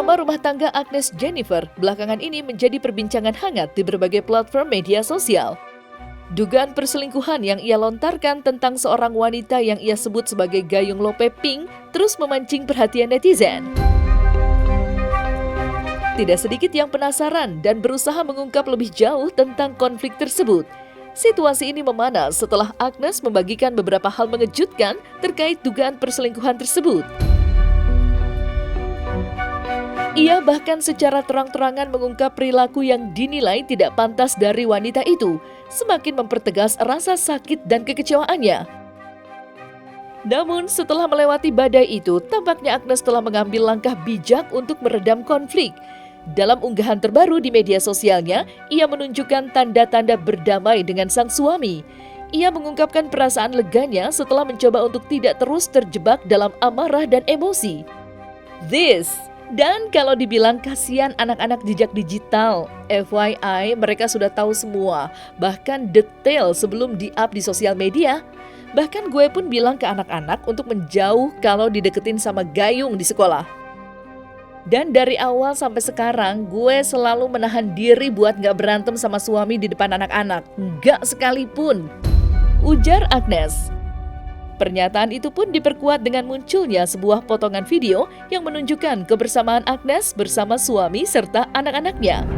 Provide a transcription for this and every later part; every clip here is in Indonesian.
Drama rumah tangga Agnes Jennifer belakangan ini menjadi perbincangan hangat di berbagai platform media sosial. Dugaan perselingkuhan yang ia lontarkan tentang seorang wanita yang ia sebut sebagai Gayung Lope Pink terus memancing perhatian netizen. Tidak sedikit yang penasaran dan berusaha mengungkap lebih jauh tentang konflik tersebut. Situasi ini memanas setelah Agnes membagikan beberapa hal mengejutkan terkait dugaan perselingkuhan tersebut. Ia bahkan secara terang-terangan mengungkap perilaku yang dinilai tidak pantas dari wanita itu, semakin mempertegas rasa sakit dan kekecewaannya. Namun setelah melewati badai itu, tampaknya Agnes telah mengambil langkah bijak untuk meredam konflik. Dalam unggahan terbaru di media sosialnya, ia menunjukkan tanda-tanda berdamai dengan sang suami. Ia mengungkapkan perasaan leganya setelah mencoba untuk tidak terus terjebak dalam amarah dan emosi. Dan kalau dibilang kasihan anak-anak jejak digital, FYI mereka sudah tahu semua, bahkan detail sebelum di-up di sosial media. Bahkan gue pun bilang ke anak-anak untuk menjauh kalau dideketin sama Gayung di sekolah. Dan dari awal sampai sekarang gue selalu menahan diri buat gak berantem sama suami di depan anak-anak, gak sekalipun, ujar Agnes. Pernyataan itu pun diperkuat dengan munculnya sebuah potongan video yang menunjukkan kebersamaan Agnes bersama suami serta anak-anaknya.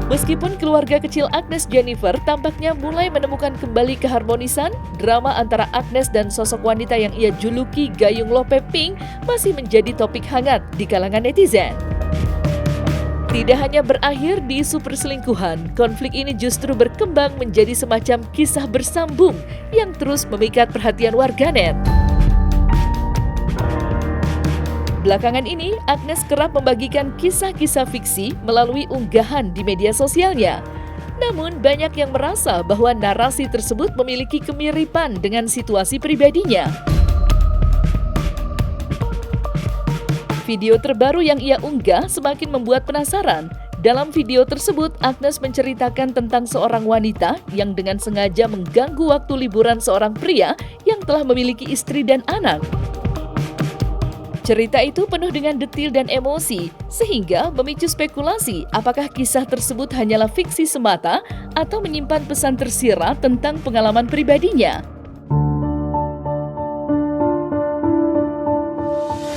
Meskipun keluarga kecil Agnes Jennifer tampaknya mulai menemukan kembali keharmonisan, drama antara Agnes dan sosok wanita yang ia juluki Gayung Lope Pink masih menjadi topik hangat di kalangan netizen. Tidak hanya berakhir di isu perselingkuhan, konflik ini justru berkembang menjadi semacam kisah bersambung yang terus memikat perhatian warganet. Belakangan ini, Agnes kerap membagikan kisah-kisah fiksi melalui unggahan di media sosialnya. Namun, banyak yang merasa bahwa narasi tersebut memiliki kemiripan dengan situasi pribadinya. Video terbaru yang ia unggah semakin membuat penasaran. Dalam video tersebut, Agnes menceritakan tentang seorang wanita yang dengan sengaja mengganggu waktu liburan seorang pria yang telah memiliki istri dan anak. Cerita itu penuh dengan detil dan emosi, sehingga memicu spekulasi apakah kisah tersebut hanyalah fiksi semata atau menyimpan pesan tersirat tentang pengalaman pribadinya.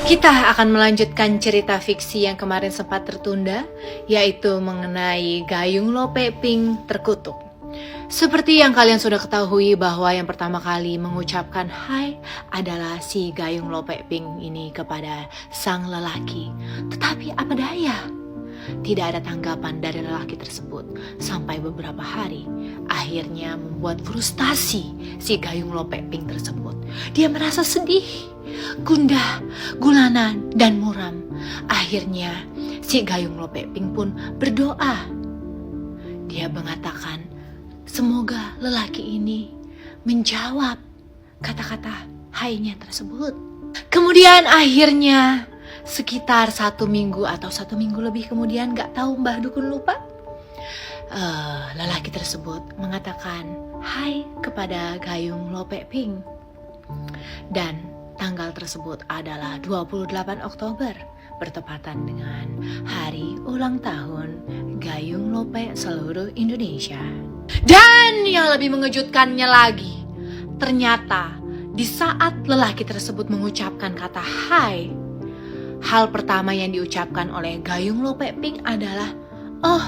Kita akan melanjutkan cerita fiksi yang kemarin sempat tertunda, yaitu mengenai Gayung Lope Pink terkutuk. Seperti yang kalian sudah ketahui bahwa yang pertama kali mengucapkan hai adalah si Gayung Lope Pink ini kepada sang lelaki. Tetapi apa daya, tidak ada tanggapan dari lelaki tersebut sampai beberapa hari. Akhirnya membuat frustasi si Gayung Lope Pink tersebut. Dia merasa sedih, gundah, gulana, dan muram. Akhirnya si Gayung Lope Pink pun berdoa. Dia mengatakan, semoga lelaki ini menjawab kata-kata hai-nya tersebut. Kemudian akhirnya sekitar 1 minggu atau 1 minggu lebih kemudian, gak tahu Mbah Dukun lupa, lelaki tersebut mengatakan hai kepada Gayung Lope Pink. Dan tanggal tersebut adalah 28 Oktober, bertepatan dengan hari ulang tahun Gayung Lope seluruh Indonesia. Dan yang lebih mengejutkannya lagi, ternyata di saat lelaki tersebut mengucapkan kata hai, hal pertama yang diucapkan oleh Gayung Lope Pink adalah, "Oh,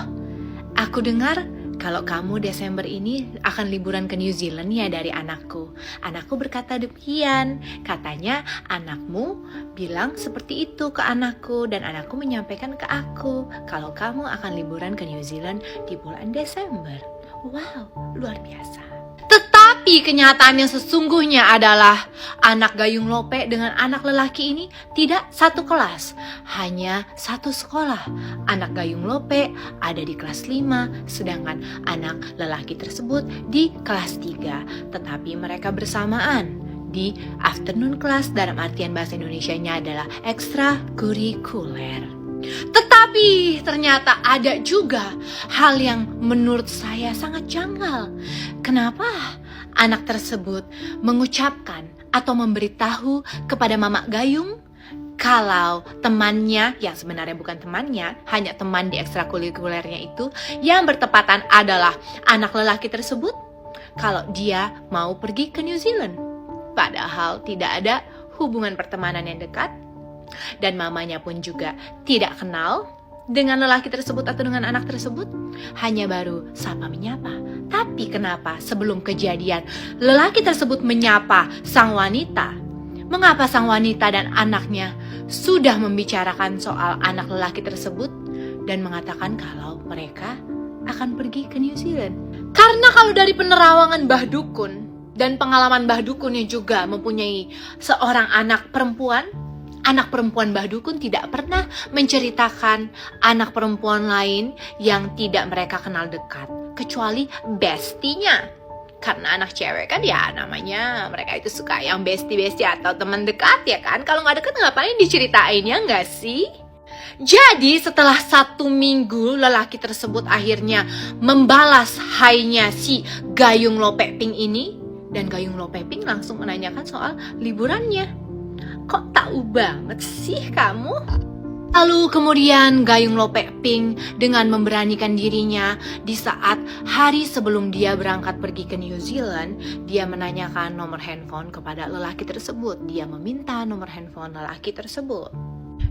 aku dengar kalau kamu Desember ini akan liburan ke New Zealand ya dari anakku. Anakku berkata demikian. Katanya anakmu bilang seperti itu ke anakku dan anakku menyampaikan ke aku kalau kamu akan liburan ke New Zealand di bulan Desember." Wow, luar biasa. Tetapi Tapi kenyataan yang sesungguhnya adalah anak Gayung Lope dengan anak lelaki ini tidak satu kelas, hanya satu sekolah. Anak Gayung Lope ada di kelas 5, sedangkan anak lelaki tersebut di kelas 3. Tetapi mereka bersamaan di afternoon class, dalam artian bahasa Indonesianya adalah ekstrakurikuler. Tetapi ternyata ada juga hal yang menurut saya sangat janggal. Kenapa anak tersebut mengucapkan atau memberitahu kepada Mama Gayung kalau temannya, yang sebenarnya bukan temannya, hanya teman di ekstrakurikulernya itu, yang bertepatan adalah anak lelaki tersebut, kalau dia mau pergi ke New Zealand. Padahal tidak ada hubungan pertemanan yang dekat, dan mamanya pun juga tidak kenal dengan lelaki tersebut atau dengan anak tersebut, hanya baru sapa menyapa. Tapi kenapa sebelum kejadian lelaki tersebut menyapa sang wanita, mengapa sang wanita dan anaknya sudah membicarakan soal anak lelaki tersebut dan mengatakan kalau mereka akan pergi ke New Zealand? Karena kalau dari penerawangan Mbah Dukun dan pengalaman Mbah Dukun yang juga mempunyai seorang anak perempuan Mbah Dukun tidak pernah menceritakan anak perempuan lain yang tidak mereka kenal dekat, kecuali bestinya. Karena anak cewek kan ya namanya mereka itu suka yang besti-besti atau teman dekat ya kan. Kalau nggak dekat ngapain diceritain, ya nggak sih? Jadi setelah 1 minggu lelaki tersebut akhirnya membalas hai-nya si Gayung Lope Ping ini. Dan Gayung Lope Ping langsung menanyakan soal liburannya. Kok tahu banget sih kamu? Lalu kemudian Gayung Lope Ping dengan memberanikan dirinya di saat hari sebelum dia berangkat pergi ke New Zealand, dia menanyakan nomor handphone kepada lelaki tersebut. Dia meminta nomor handphone lelaki tersebut.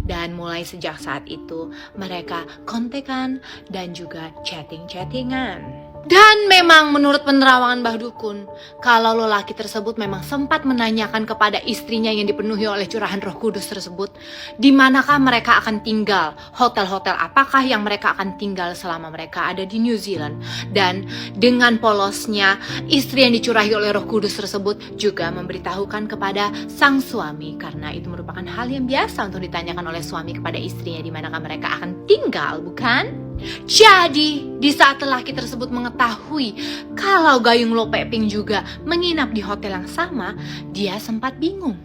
Dan mulai sejak saat itu mereka kontekan dan juga chatting-chattingan. Dan memang menurut penerawangan Mbah Dukun, kalau lelaki tersebut memang sempat menanyakan kepada istrinya yang dipenuhi oleh curahan Roh Kudus tersebut, di manakah mereka akan tinggal, hotel-hotel apakah yang mereka akan tinggal selama mereka ada di New Zealand. Dan dengan polosnya, istri yang dicurahi oleh Roh Kudus tersebut juga memberitahukan kepada sang suami, karena itu merupakan hal yang biasa untuk ditanyakan oleh suami kepada istrinya di manakah mereka akan tinggal, bukan? Jadi, di saat lelaki tersebut mengetahui kalau Gayung Lope Ping juga menginap di hotel yang sama, dia sempat bingung.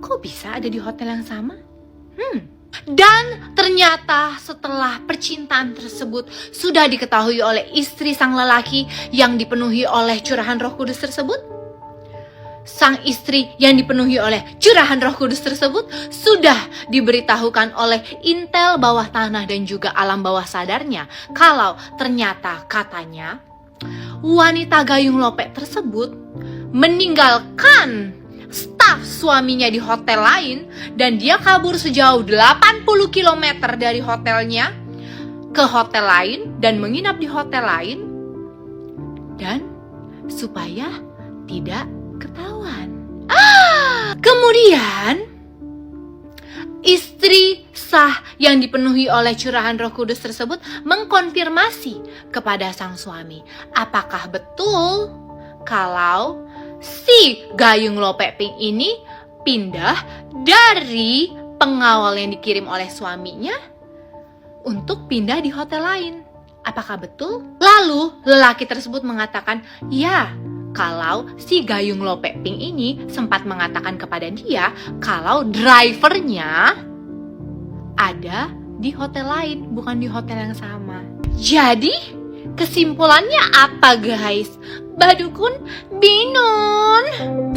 Kok bisa ada di hotel yang sama? Dan ternyata setelah percintaan tersebut sudah diketahui oleh istri sang lelaki yang dipenuhi oleh curahan Roh Kudus tersebut, sang istri yang dipenuhi oleh curahan Roh Kudus tersebut sudah diberitahukan oleh intel bawah tanah dan juga alam bawah sadarnya kalau ternyata katanya wanita Gayung Lope tersebut meninggalkan staf suaminya di hotel lain dan dia kabur sejauh 80 km dari hotelnya ke hotel lain dan menginap di hotel lain, dan supaya tidak ketahuan. Kemudian istri sah yang dipenuhi oleh curahan Roh Kudus tersebut mengkonfirmasi kepada sang suami, apakah betul kalau si Gayung Lope Ping ini pindah dari pengawal yang dikirim oleh suaminya untuk pindah di hotel lain. Apakah betul? Lalu lelaki tersebut mengatakan, ya, kalau si Gayung Lope Ping ini sempat mengatakan kepada dia kalau drivernya ada di hotel lain, bukan di hotel yang sama. Jadi kesimpulannya apa guys? Mbah Dukun bingung.